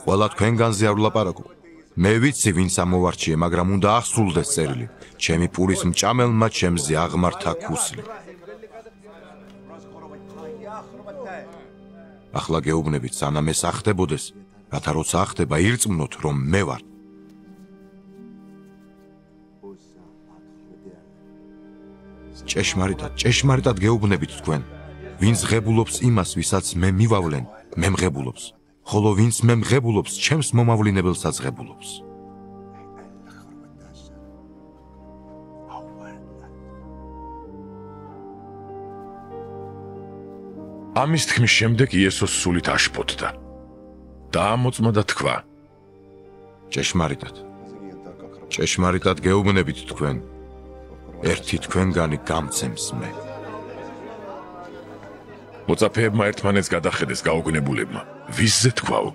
ყველა თქვენგანზე არ ვლაპარაკო. მე ვიცი, ვინც ამოვარჩიე, მაგრამ უნდა ახსულდეს წერილი. ჩემი პურის მჭამელმა ჩემზე აღმართა ქუსლი. ახლა გეუბნებით, სანამ ეს ახდებოდეს, რათა როცა ახდება, ირწმუნოთ, რომ მე ვარ. ჭეშმარიტად გეუბნებით თქვენ, ვინც ღებულობს იმას, ვისაც მე მივავლენ, მე მღებულობს, ხოლო ვინც მე მღებულობს, ჩემს მომავლინებელსაც ღებულობს. ამის თქმის შემდეგ იესოს სულით აშფოთდა და ამოწმა და თქვა: ჭეშმარიტად გეუბნებით თქვენ, ერთი თქვენგანი გამცემს მე. მოწაფეებმა ერთმანეთს გადახედეს გაუგნებულებმა. ვისზე თქვაო?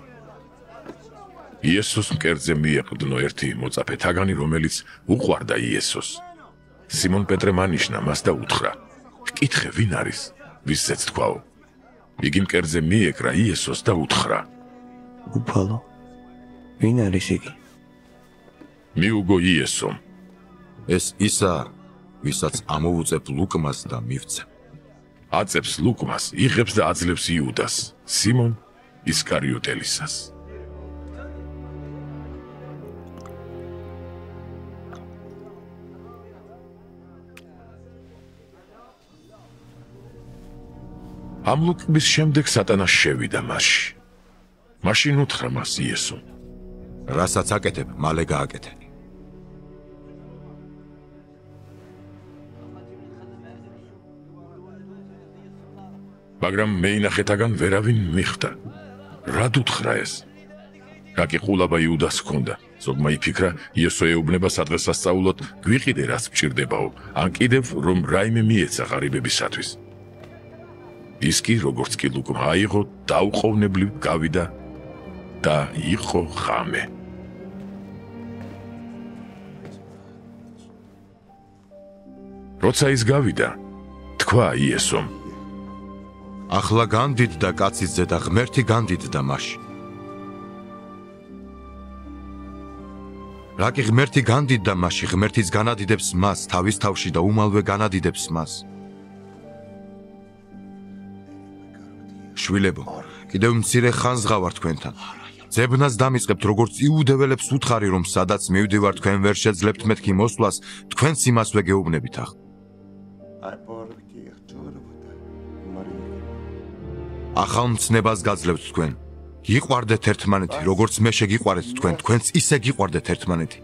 იესოს მკერდზე მიეყრდნო ერთი მოწაფეთაგანი, რომელიც უყვარდა იესოს. სიმონ პეტრემ ანიშნა მას და უთხრა: "კითხე, ვინ არის?" ვისზეც თქვაო? იგი მკერდზე მიეკრა იესოს და უთხრა: "უფალო, ვინ არის იგი?" მიუგო იესომ: "ეს ისაა, ვისაც ამოვუწებ ლუკმას და მივცემ." აწებს ლუკმას, იღებს და აძლევს იუდას, სიმონ ისკარიოტელისას. ამ ლუკმის შემდეგ სატანა შევიდა მასში. მაშინ უთხრა მას იესომ: "რასაც აკეთებ, მალე გააკეთე." მაგრამ მეინახეთაგან ვერავინ მიხვდა. რად უთხრა ეს? რა კი ყულაბა იუდას ჰქონდა. ზოგმა იფიქრა, იესო ეუბნება სადღესასწაულოდ გვიყიდე რაც მჭირდებაო, ან კიდევ რომ რაიმე მიეცა ღარიბებისათვის. ის კი როგორც კი ლუკმა აიღო, დაუყოვნებლივ გავიდა და იყო ღამე. როცა ის გავიდა, თქვა იესომ: "ახლა განდიდდა კაცის ზედა, ღმერთი განდიდდა მასში." რა კი ღმერთი განდიდდა მასში, ღმერთიც განადიდებს მას თავის თავში და უმალვე განადიდებს მას. შვილებო, კიდევ მცირე ხანს ღავარ თქვენთან. ძებნას დამიწყებთ, როგორც იუდეველებს უთხარი, რომ სადაც მივდივარ, თქვენ ვერ შეძლებთ მეთქი მოსვლას, თქვენც იმასვე გეუბნებით ახლა. ახალ მცნებას გაძლევთ თქვენ. გიყვარდეთ ერთმანეთი, როგორც მე შეგიყვარეთ თქვენ, თქვენც ისე გიყვარდეთ ერთმანეთი.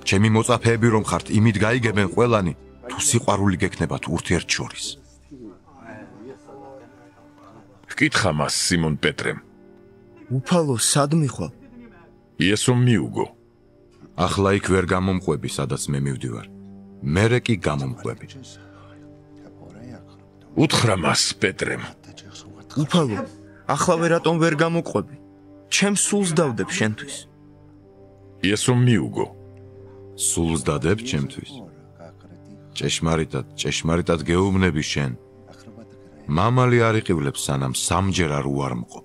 ჩემი მოწაფეები რომ ხართ, იმით გაიგებენ ყველანი, თუ სიყვარული გექნებათ ურთიერთშორის. ჰკითხა მას სიმონ პეტრემ: "უფალო, სად მიხვალ?" იესომ მიუგო: ახლა იქ ვერ გამომყვები, სადაც მე მივდივარ. მერე კი გამომყვები. უთხრა მას პეტრემ: "უფალო, ახლა რატომ ვერ გამოყვები? ჩემს სულს დავდებ შენთვის." იესომ მიუგო: სულს დადებ ჩემთვის? ჭეშმარიტად გეუბნები შენ. მამალი არ იყივლებს, სანამ სამჯერ არ უარმყო.